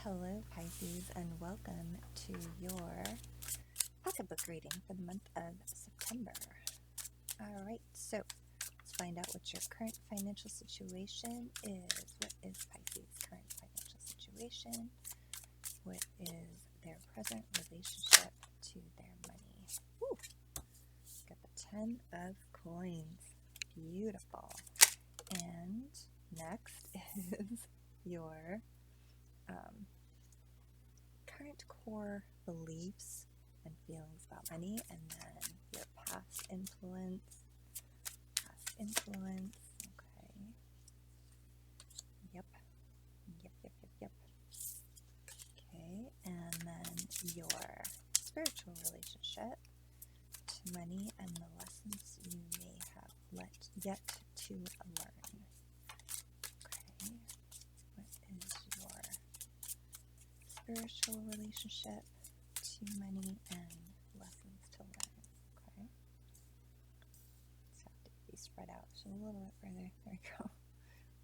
Hello Pisces, and welcome to your pocketbook reading for the month of September. Alright, so let's find out what your current financial situation is. What is Pisces' current financial situation? What is their present relationship to their money? Woo! Got the 10 of coins. Beautiful. And next is your current core beliefs and feelings about money, and then your past influence. Okay. Yep. Okay, and then your spiritual relationship to money and the lessons you may have yet to learn. Okay, what is your spiritual relationship to money and lessons to learn? Okay, just have to be spread out just a little bit further. There we go.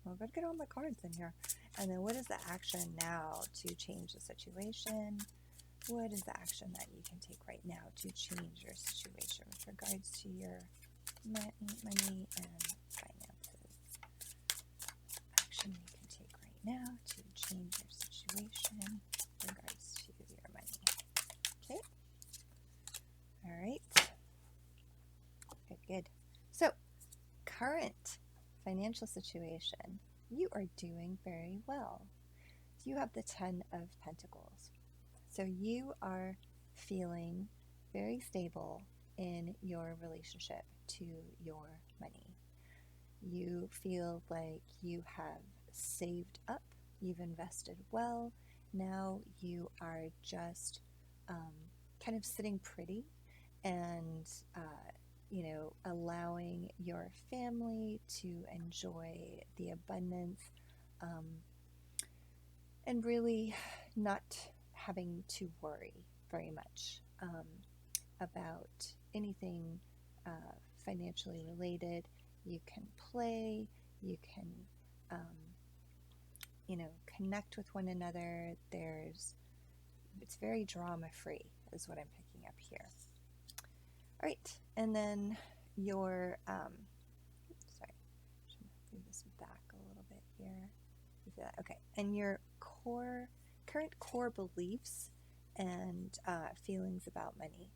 Well, I've got to get all my cards in here. And then what is the action now to change the situation? What is the action that you can take right now to change your situation with regards to your money and finances? Action you can take right now to change your situation with regards to your money. Okay. All right. Good. So, current financial situation, you are doing very well. You have the 10 of Pentacles. So you are feeling very stable in your relationship to your money. You feel like you have saved up, you've invested well. Now you are just kind of sitting pretty and allowing your family to enjoy the abundance and really not having to worry very much about anything financially related. You can play, you can connect with one another. It's very drama free is what I'm picking up here. All right, and then your sorry, should move this back a little bit here. Okay, and your current core beliefs and feelings about money.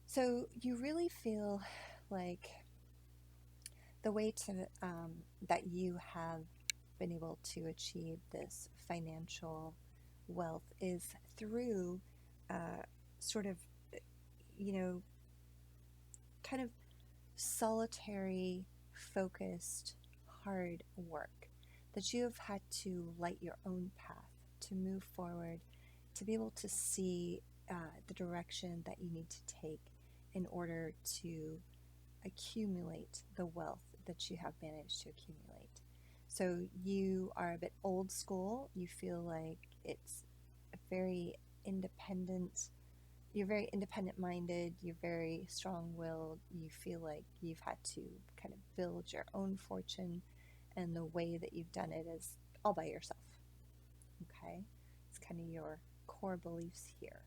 So you really feel like the way to that you have been able to achieve this financial wealth is through sort of kind of solitary, focused, hard work, that you have had to light your own path to move forward, to be able to see the direction that you need to take in order to accumulate the wealth that you have managed to accumulate. So you are a bit old school. You feel like it's a very independent. You're very independent-minded, you're very strong-willed, you feel like you've had to kind of build your own fortune, and the way that you've done it is all by yourself, okay? It's kind of your core beliefs here.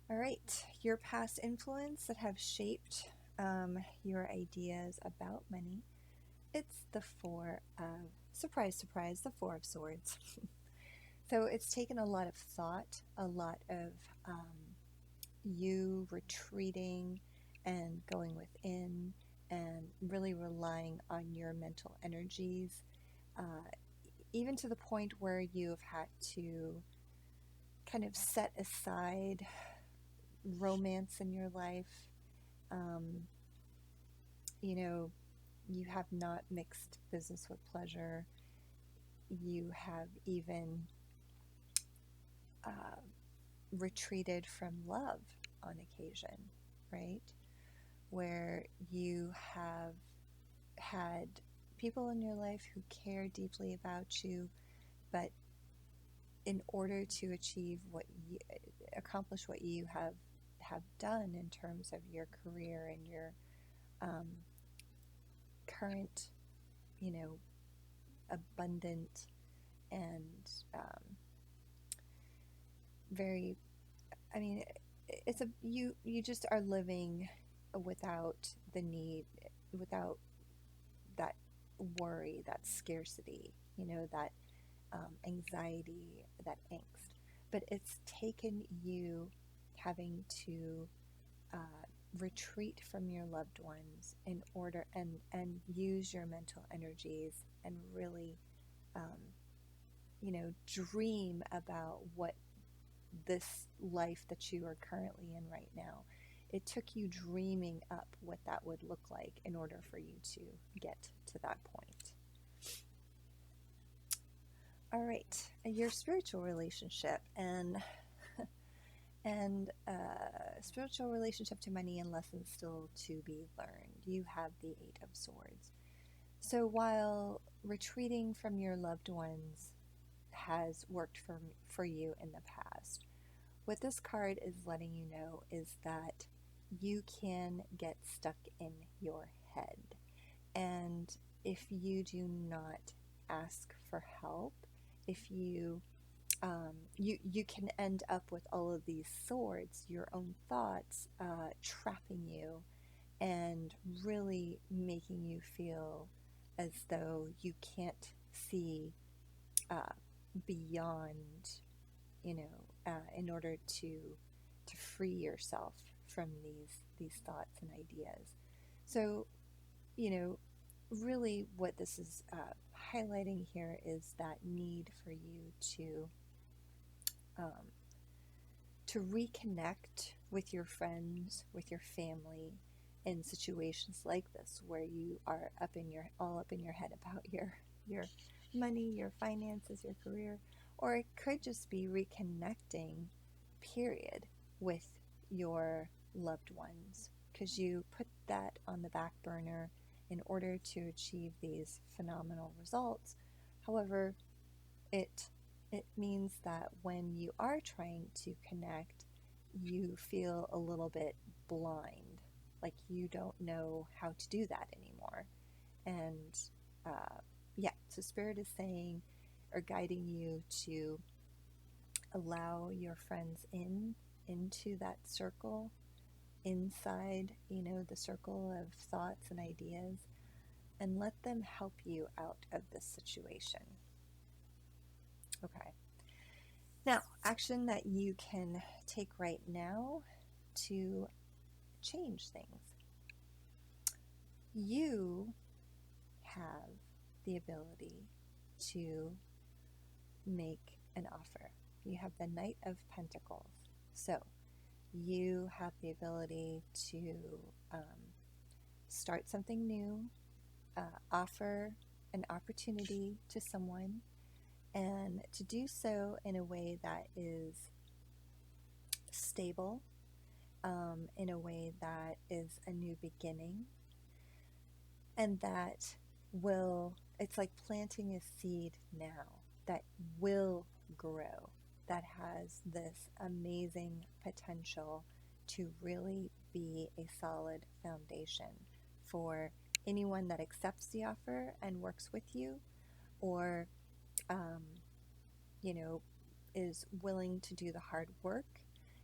All right, your past influence that have shaped your ideas about money, it's the Four of, surprise, surprise, the Four of Swords. So it's taken a lot of thought, a lot of you retreating and going within and really relying on your mental energies, even to the point where you have had to kind of set aside romance in your life. You have not mixed business with pleasure. You have even retreated from love on occasion, right? Where you have had people in your life who care deeply about you, but in order to accomplish what you have done in terms of your career and your current, abundant and very, I mean, it's a, you just are living without the need, without that worry, that scarcity, that anxiety, that angst. But it's taken you having to retreat from your loved ones in order and use your mental energies and really, um, dream about what this life that you are currently in right now. It took you dreaming up what that would look like in order for you to get to that point. All right, your spiritual relationship and spiritual relationship to money and lessons still to be learned. You have the Eight of Swords. So while retreating from your loved ones has worked for you in the past, what this card is letting you know is that you can get stuck in your head. And if you do not ask for help, if you you can end up with all of these swords, your own thoughts, trapping you and really making you feel as though you can't see beyond, in order to free yourself from these thoughts and ideas. So, really what this is highlighting here is that need for you um, to reconnect with your friends, with your family, in situations like this where you are all up in your head about your money, your finances, your career, or it could just be reconnecting, period, with your loved ones, because you put that on the back burner in order to achieve these phenomenal results. However, it means that when you are trying to connect, you feel a little bit blind, like you don't know how to do that anymore. And yeah, so Spirit is saying or guiding you to allow your friends into that circle, inside, the circle of thoughts and ideas, and let them help you out of this situation. Okay. Now, action that you can take right now to change things. You have the ability to make an offer. You have the Knight of Pentacles. So you have the ability to start something new, offer an opportunity to someone, and to do so in a way that is stable, in a way that is a new beginning, and that it's like planting a seed now that will grow, that has this amazing potential to really be a solid foundation for anyone that accepts the offer and works with you, or um, is willing to do the hard work,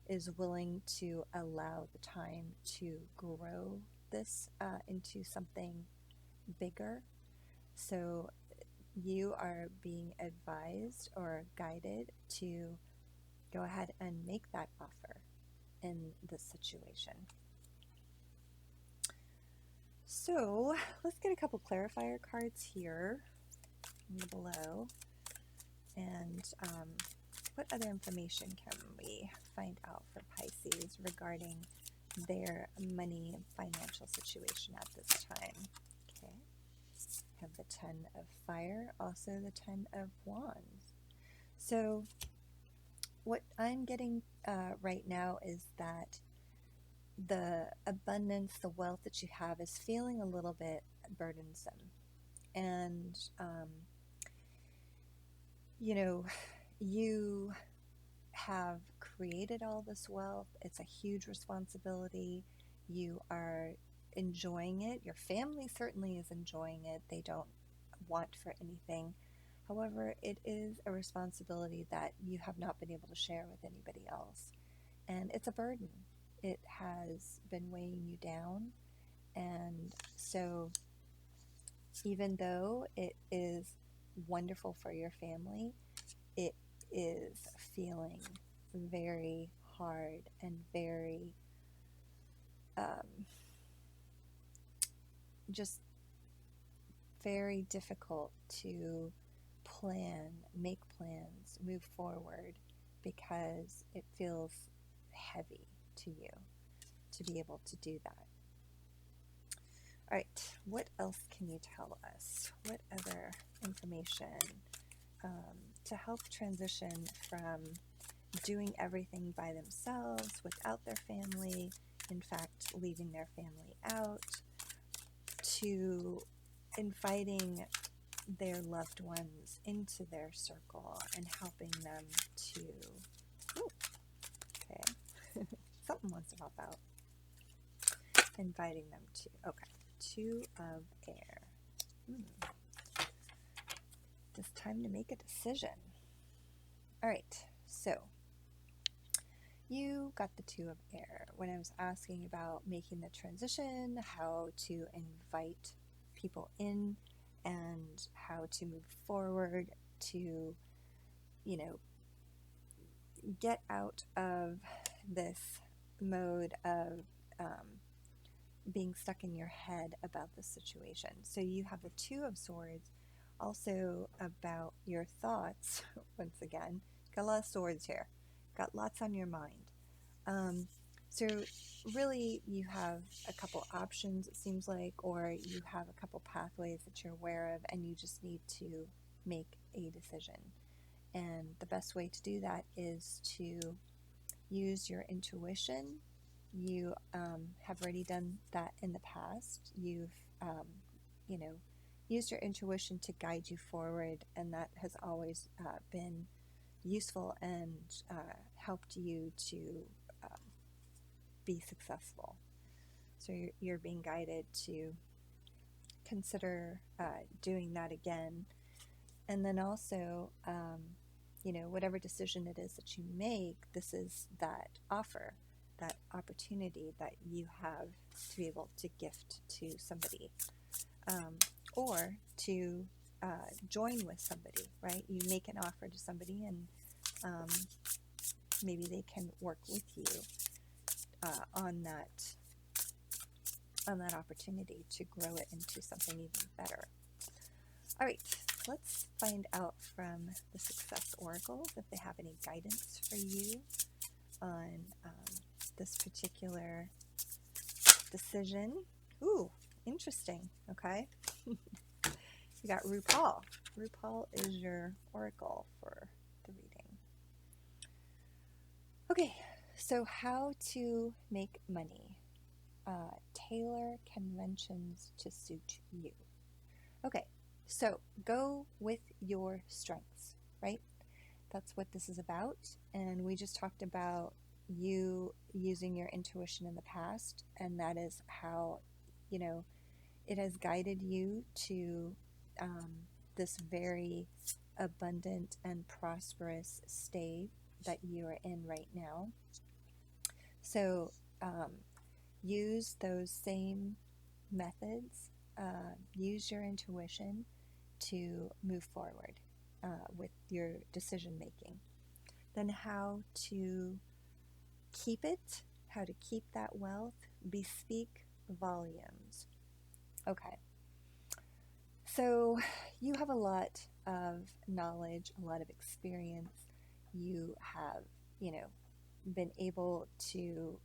is willing to allow the time to grow this into something bigger. So you are being advised or guided to go ahead and make that offer in this situation. So let's get a couple clarifier cards here below. And what other information can we find out for Pisces regarding their money and financial situation at this time? Okay. Have the Ten of Fire, also the Ten of Wands. So what I'm getting right now is that the abundance, the wealth that you have is feeling a little bit burdensome. And, you have created all this wealth. It's a huge responsibility. You are enjoying it. Your family certainly is enjoying it. They don't want for anything. However, it is a responsibility that you have not been able to share with anybody else. And it's a burden. It has been weighing you down. And so, even though it is wonderful for your family, it is feeling very hard and very just very difficult to make plans, move forward, because it feels heavy to you to be able to do that. All right, what else can you tell us? What other information to help transition from doing everything by themselves without their family, in fact, leaving their family out, to inviting their loved ones into their circle and helping them to, okay, something wants to pop out, inviting them to, okay, Two of Air. It's time to make a decision. All right, so you got the Two of Air. When I was asking about making the transition, how to invite people in, and how to move forward to, get out of this mode of being stuck in your head about the situation. So you have the Two of Swords, also about your thoughts. Once again, got a lot of swords here, got lots on your mind. So really you have a couple options, it seems like, or you have a couple pathways that you're aware of, and you just need to make a decision. And the best way to do that is to use your intuition. You have already done that in the past. You've, used your intuition to guide you forward, and that has always been useful and helped you to be successful. So you're being guided to consider doing that again. And then also, whatever decision it is that you make, this is that offer, that opportunity that you have to be able to gift to somebody, or to join with somebody, right? You make an offer to somebody, and maybe they can work with you on that opportunity to grow it into something even better. All right, let's find out from the Success Oracles if they have any guidance for you on this particular decision. Ooh, interesting. Okay. You got RuPaul. RuPaul is your oracle for the reading. Okay, so how to make money. Tailor conventions to suit you. Okay, so go with your strengths, right? That's what this is about. And we just talked about you using your intuition in the past, and that is how, it has guided you to this very abundant and prosperous state that you are in right now. So use those same methods, use your intuition to move forward with your decision making. Then how to keep it, how to keep that wealth, bespeak volumes. Okay, so you have a lot of knowledge, a lot of experience. You have, been able to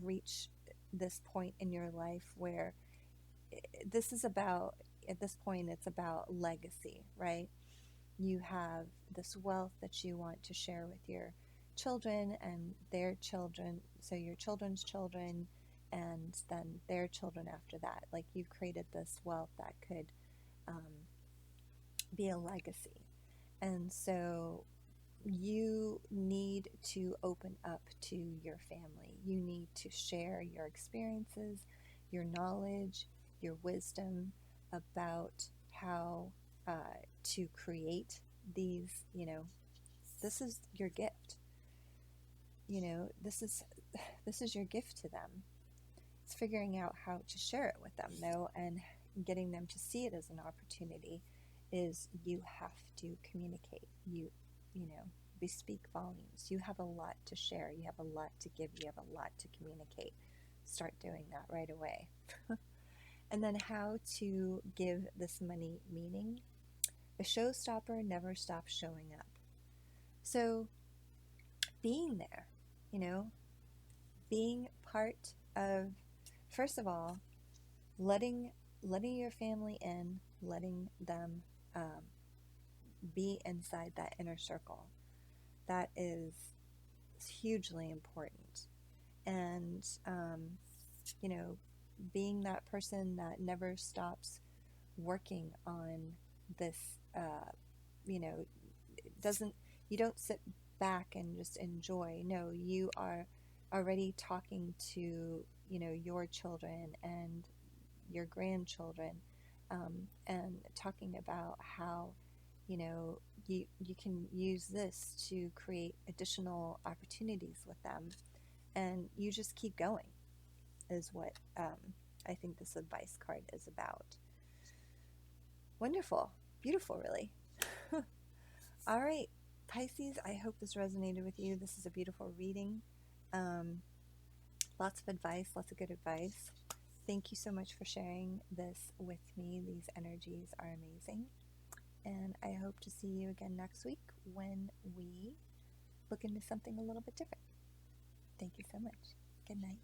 reach this point in your life where this is about, at this point, it's about legacy, right? You have this wealth that you want to share with your children and their children, so your children's children, and then their children after that. Like, you've created this wealth that could be a legacy. And so you need to open up to your family. You need to share your experiences, your knowledge, your wisdom about how to create these, this is your gift. This is your gift to them. It's figuring out how to share it with them, though, and getting them to see it as an opportunity. Is you have to communicate. We speak volumes. You have a lot to share. You have a lot to give. You have a lot to communicate. Start doing that right away. And then how to give this money meaning. A showstopper never stops showing up. So being there, being part of, first of all, letting your family in, letting them be inside that inner circle. That is hugely important. And, being that person that never stops working on this, you don't sit back and just enjoy. No, you are already talking to, your children and your grandchildren, and talking about how, you can use this to create additional opportunities with them, and you just keep going, is what I think this advice card is about. Wonderful. Beautiful, really. All right, Pisces, I hope this resonated with you. This is a beautiful reading. Lots of advice, lots of good advice. Thank you so much for sharing this with me. These energies are amazing. And I hope to see you again next week when we look into something a little bit different. Thank you so much. Good night.